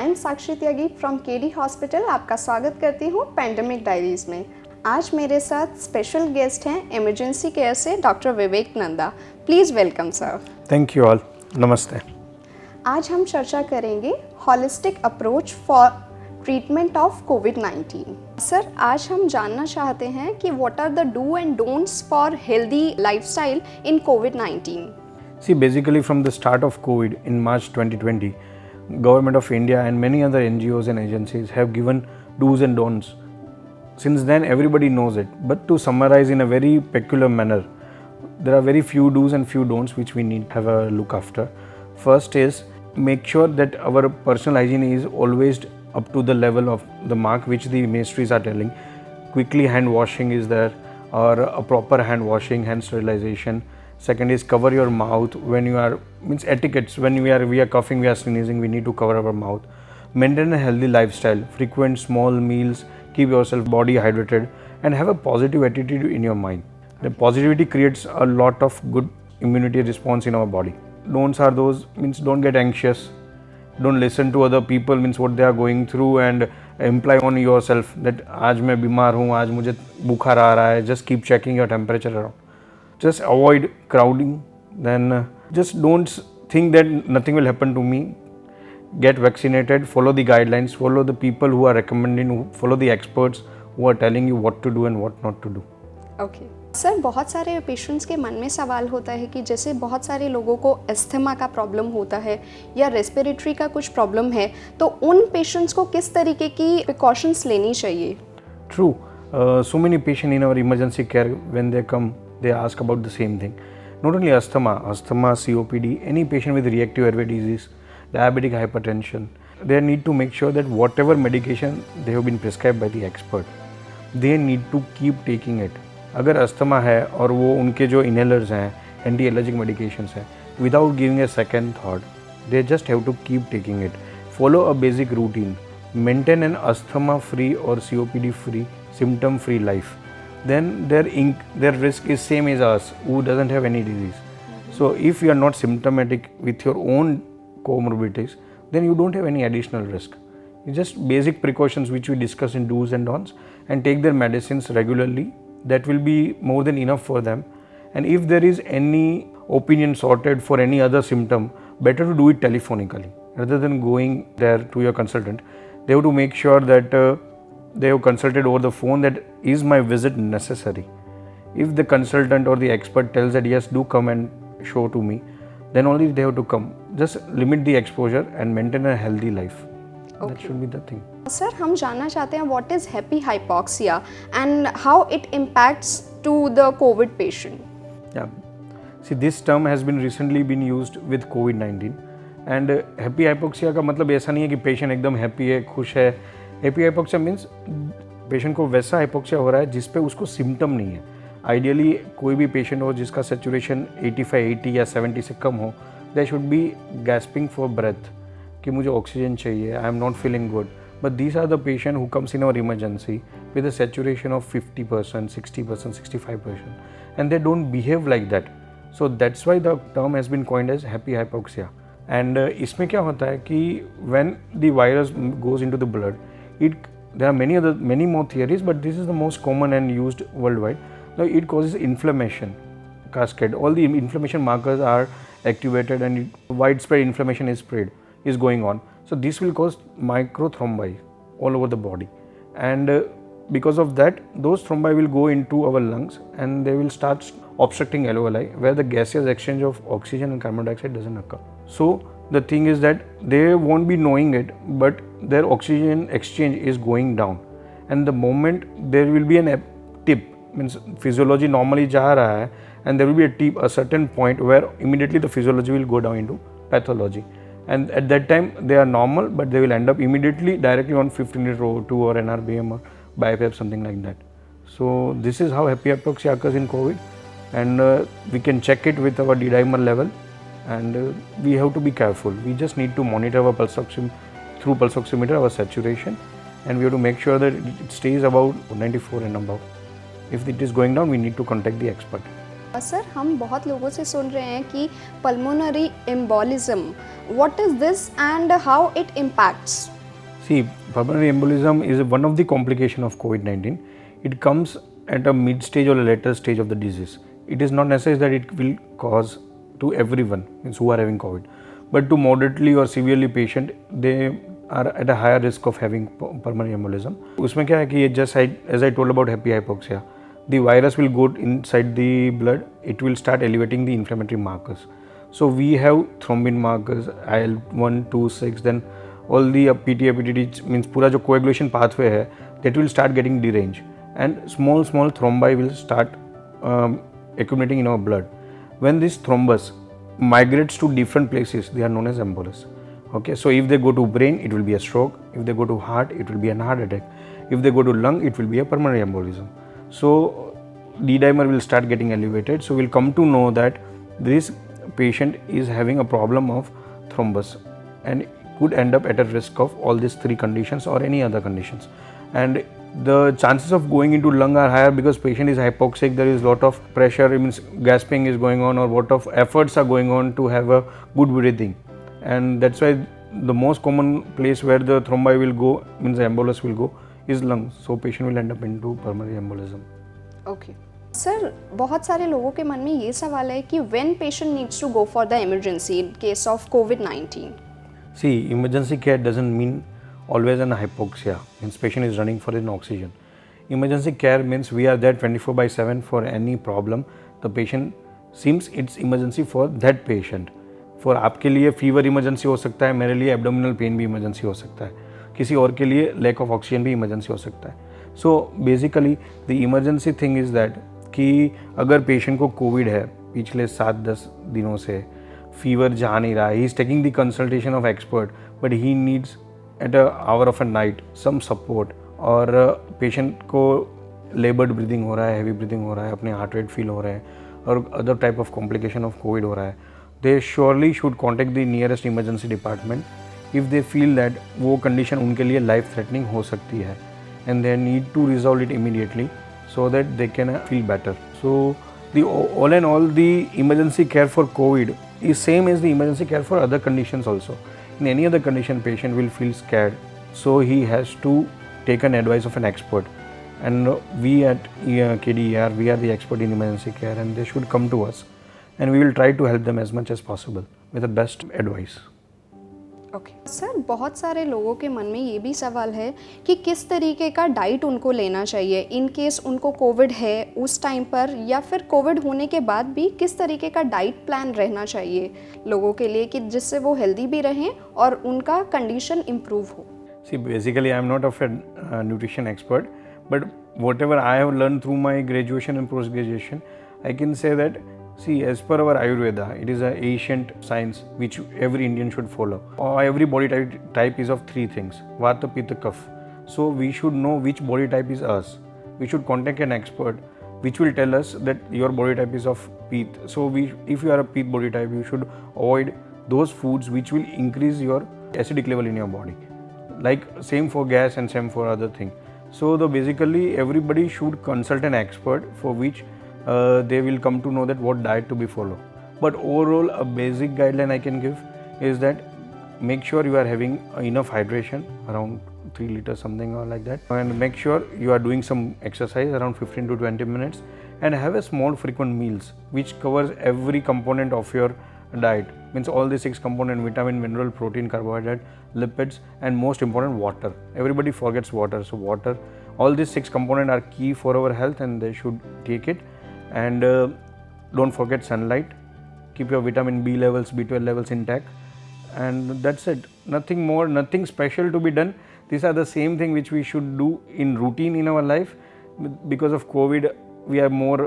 I am Sakshi Tyagi from KD hospital. आपका स्वागत करती हूँ पेंडेमिक डायरीज में। आज मेरे साथ स्पेशल गेस्ट हैं इमरजेंसी केयर से doctor Vivek Nanda. Please welcome sir. Thank you all. नमस्ते। आज हम चर्चा करेंगे holistic approach for treatment of कोविड-19। सर, आज हम जानना चाहते हैं कि what are the do and don'ts for healthy lifestyle in कोविड-19। See, basically from the start of COVID in March 2020, Government of India and many other NGOs and agencies have given do's and don'ts. Since then, everybody knows it. But to summarize in a very peculiar manner, there are very few do's and few don'ts which we need to have a look after. First is make sure that our personal hygiene is always up to the level of the mark which the ministries are telling. Quickly hand washing is there, or a proper hand washing, hand sterilization. Second is cover your mouth when you are, means etiquettes, when we are coughing, we are sneezing, we need to cover our mouth. Maintain a healthy lifestyle, frequent small meals, keep yourself body hydrated, and have a positive attitude in your mind. The positivity creates a lot of good immunity response in our body. Don'ts are those, means don't get anxious, don't listen to other people, means what they are going through, and imply on yourself that आज मैं बीमार हूँ, आज मुझे बुखार आ रहा है. Just keep checking your temperature around. Just avoid crowding. Then just don't think that nothing will happen to me. Get vaccinated, follow the guidelines, follow the people who are recommending, follow the experts who are telling you what to do and what not to do. Okay sir, बहुत सारे patients के मन में सवाल होता है कि जैसे बहुत सारे लोगों को अस्थमा का प्रॉब्लम होता है या रेस्पिरेटरी का कुछ प्रॉब्लम है, तो उन पेशेंट्स को किस तरीके की प्रिकॉशंस लेनी चाहिए? True. So many patients in our emergency care, when they come, they ask about the same thing. Not only asthma, COPD, any patient with reactive airway disease, diabetic hypertension, they need to make sure that whatever medication they have been prescribed by the expert, they need to keep taking it. अगर asthma है और वो उनके जो inhalers हैं, anti allergic medications हैं, without giving a second thought, they just have to keep taking it. Follow a basic routine, maintain an asthma free और COPD free, symptom free life. Then their risk is same as us who doesn't have any disease. So if you are not symptomatic with your own comorbidities, then you don't have any additional risk. It's just basic precautions which we discuss in do's and don'ts, and take their medicines regularly. That will be more than enough for them. And if there is any opinion sorted for any other symptom, better to do it telephonically rather than going there to your consultant. They have to make sure that they have consulted over the phone that is my visit necessary. If the consultant or the expert tells that yes, do come and show to me, then only they have to come. Just limit the exposure and maintain a healthy life. Okay. That should be the thing. Sir, हम जानना चाहते हैं what is happy hypoxia and how it impacts to the COVID patient. Yeah. See, this term has been recently been used with COVID-19. And happy hypoxia का मतलब ऐसा नहीं है कि पेशेंट एकदम हैप्पी है, खुश है. हैप्पी हाइपोक्सिया मीन्स पेशेंट को वैसा हाइपोक्सिया हो रहा है जिस पे उसको सिम्टम नहीं है. आइडियली कोई भी पेशेंट हो जिसका सैचुरेशन 85, 80 या 70 से कम हो, they should be gasping for breath कि मुझे ऑक्सीजन चाहिए, I am not feeling good. But these are the patient who comes in our emergency with a saturation of 50%, 60%, 65%, and they don't behave like that. So that's why the term has been coined as happy hypoxia. And इसमें क्या होता है कि when the virus goes into the blood, there are many more theories, but this is the most common and used worldwide. Now it causes inflammation cascade. All the inflammation markers are activated and widespread inflammation is going on. So this will cause microthrombi all over the body, and because of that, those thrombi will go into our lungs and they will start obstructing alveoli where the gaseous exchange of oxygen and carbon dioxide doesn't occur. So the thing is that they won't be knowing it, but their oxygen exchange is going down, and the moment there will be a tip, means physiology normally जा रहा है, and there will be a tip, a certain point where immediately the physiology will go down into pathology, and at that time they are normal, but they will end up immediately directly on 15-liter O2 or NRBM or BiPAP, something like that. So this is how happy hypoxia occurs in COVID, and we can check it with our D-dimer level. And we have to be careful. We just need to monitor our pulse oximeter, our saturation, and we have to make sure that it stays about 94 and above. If it is going down, we need to contact the expert. Sir, हम बहुत लोगों से सुन रहे हैं कि pulmonary embolism, what is this and how it impacts? See, pulmonary embolism is one of the complication of COVID-19. It comes at a mid stage or a later stage of the disease. It is not necessary that it will cause to everyone means who are having COVID, but to moderately or severely patient, they are at a higher risk of having pulmonary embolism. उसमें क्या है कि just as I told about happy hypoxia, the virus will go inside the blood. It will start elevating the inflammatory markers. So we have thrombin markers, IL-1, 2, 6, then all the PT, APTD means पूरा जो coagulation pathway है, that will start getting deranged, and small thrombi will start accumulating in our blood. When this thrombus migrates to different places, they are known as embolus. Okay, so if they go to brain, it will be a stroke. If they go to heart, it will be an heart attack. If they go to lung, it will be a pulmonary embolism. So D dimer will start getting elevated. So we'll come to know that this patient is having a problem of thrombus and could end up at a risk of all these three conditions or any other conditions. And the chances of going into lung are higher because patient is hypoxic, there is lot of pressure, it means gasping is going on, or lot of efforts are going on to have a good breathing. And that's why the most common place where the thrombi will go, means the embolus will go, is lungs. So patient will end up into pulmonary embolism. Okay. Sir बहुत सारे लोगों के मन में ये सवाल है कि when patient needs to go for the emergency in case of COVID-19. See, emergency care doesn't mean always an hypoxia, means patient is running for an oxygen. Emergency care means we are there 24/7 for any problem. The patient seems it's emergency for that patient. For आपके लिए fever emergency हो सकता है, मेरे लिए abdominal pain भी emergency हो सकता है, किसी और के लिए लैक ऑफ ऑक्सीजन भी इमरजेंसी हो सकता है. So basically the emergency thing is that कि अगर पेशेंट को कोविड है पिछले 7-10 दिनों से, फीवर जा नहीं रहा है, he is taking the consultation of expert, but he needs at a hour of a night some support, और पेशेंट को लेबर्ड ब्रीदिंग हो रहा है, हैवी ब्रीदिंग हो रहा है, अपने हार्ट रेट फील हो रहे हैं, और other type of complication of covid हो रहा है, they surely should contact the nearest emergency department if they feel that वो कंडीशन उनके लिए लाइफ थ्रेटनिंग हो सकती है, and they need to resolve it immediately so that they can feel better. So the all and all the emergency care for COVID is same as the emergency care for other conditions also. In any other condition, patient will feel scared, so he has to take an advice of an expert. And we at KDER, we are the expert in emergency care, and they should come to us, and we will try to help them as much as possible with the best advice. Okay sir, बहुत सारे लोगों के मन में ये भी सवाल है कि किस तरीके का डाइट उनको लेना चाहिए इन केस उनको कोविड है उस टाइम पर, या फिर कोविड होने के बाद भी किस तरीके का डाइट प्लान रहना चाहिए लोगों के लिए कि जिससे वो हेल्दी भी रहें और उनका कंडीशन इम्प्रूव हो. See, basically I am not a nutrition expert, but whatever I have learned through my graduation and post-graduation, I can say that, see, as per our Ayurveda, it is an ancient science which every Indian should follow. Every body type is of three things: Vata, Pitta, Kapha. So we should know which body type is us. We should contact an expert which will tell us that your body type is of Pitta. So if you are a Pitta body type, you should avoid those foods which will increase your acidic level in your body. Like same for gas and same for other thing. So basically everybody should consult an expert for which they will come to know that what diet to be followed. But overall, a basic guideline I can give is that make sure you are having enough hydration, around 3 liters something or like that, and make sure you are doing some exercise around 15 to 20 minutes, and have a small frequent meals which covers every component of your diet, means all the 6 components: vitamin, mineral, protein, carbohydrate, lipids, and most important, water. Everybody forgets water, so water, all these 6 components are key for our health, and they should take it. And don't forget sunlight, keep your vitamin B levels, B12 levels intact, and that's it. Nothing more, nothing special to be done. These are the same thing which we should do in routine in our life. Because of COVID, we are more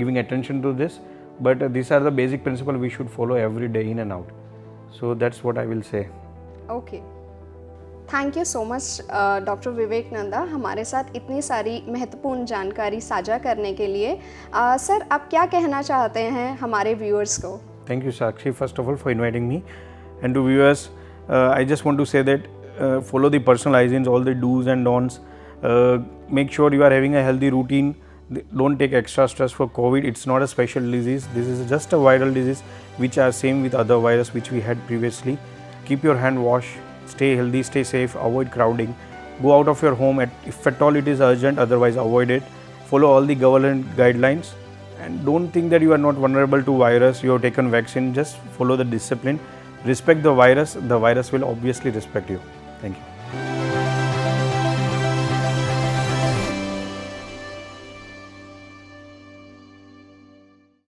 giving attention to this, but these are the basic principles we should follow every day in and out. So that's what I will say. Okay. Thank you so much doctor Vivek Nanda हमारे साथ इतनी सारी महत्वपूर्ण जानकारी साझा करने के लिए. सर, आप क्या कहना चाहते हैं हमारे व्यूअर्स को? Thank you Sakshi, first of all for inviting me, and to viewers I just want to say that follow the personal hygiene, all the do's and don'ts. Make sure you are having a healthy routine. Don't take extra stress for COVID. It's not a special disease. This is just a viral disease which are same with other virus which we had previously. Keep your hand washed, stay healthy, stay safe, avoid crowding, go out of your home if at all it is urgent, otherwise avoid it, follow all the government guidelines, and don't think that you are not vulnerable to virus, you have taken vaccine, just follow the discipline, respect the virus will obviously respect you. Thank you.